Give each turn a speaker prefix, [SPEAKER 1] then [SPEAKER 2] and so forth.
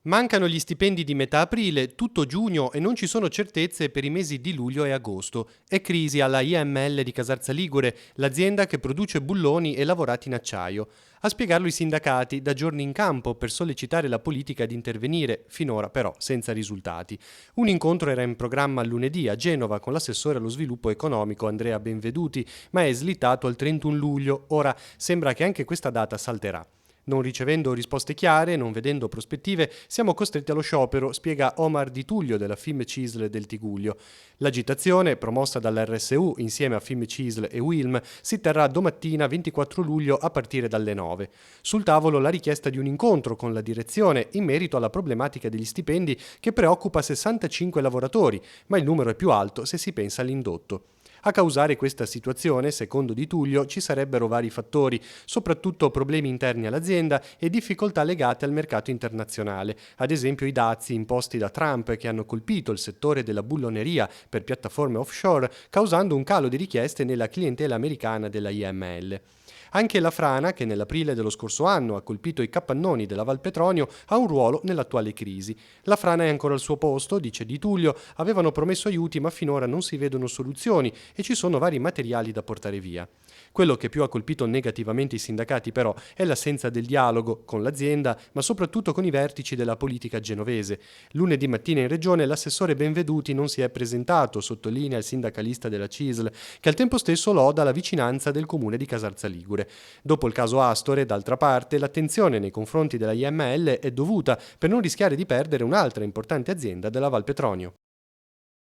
[SPEAKER 1] Mancano gli stipendi di metà aprile, tutto giugno e non ci sono certezze per i mesi di luglio e agosto. È crisi alla IML di Casarza Ligure, l'azienda che produce bulloni e lavorati in acciaio. A spiegarlo i sindacati, da giorni in campo per sollecitare la politica ad intervenire, finora però senza risultati. Un incontro era in programma lunedì a Genova con l'assessore allo sviluppo economico Andrea Benveduti, ma è slittato al 31 luglio. Ora sembra che anche questa data salterà. Non ricevendo risposte chiare, non vedendo prospettive, siamo costretti allo sciopero, spiega Omar Di Tullio della FIM-CISL del Tigullio. L'agitazione, promossa dall'RSU insieme a FIM-CISL e UILM, si terrà domattina 24 luglio a partire dalle 9. Sul tavolo la richiesta di un incontro con la direzione in merito alla problematica degli stipendi che preoccupa 65 lavoratori, ma il numero è più alto se si pensa all'indotto. A causare questa situazione, secondo Di Tullio, ci sarebbero vari fattori, soprattutto problemi interni all'azienda e difficoltà legate al mercato internazionale, ad esempio i dazi imposti da Trump che hanno colpito il settore della bulloneria per piattaforme offshore, causando un calo di richieste nella clientela americana della IML. Anche la frana, che nell'aprile dello scorso anno ha colpito i capannoni della Val Petronio, ha un ruolo nell'attuale crisi. La frana è ancora al suo posto, dice Di Tullio, avevano promesso aiuti ma finora non si vedono soluzioni e ci sono vari materiali da portare via. Quello che più ha colpito negativamente i sindacati però è l'assenza del dialogo con l'azienda, ma soprattutto con i vertici della politica genovese. Lunedì mattina in regione l'assessore Benveduti non si è presentato, sottolinea il sindacalista della CISL, che al tempo stesso loda la vicinanza del comune di Casarza Ligure. Dopo il caso Astore, d'altra parte, l'attenzione nei confronti della IML è dovuta per non rischiare di perdere un'altra importante azienda della Val Petronio.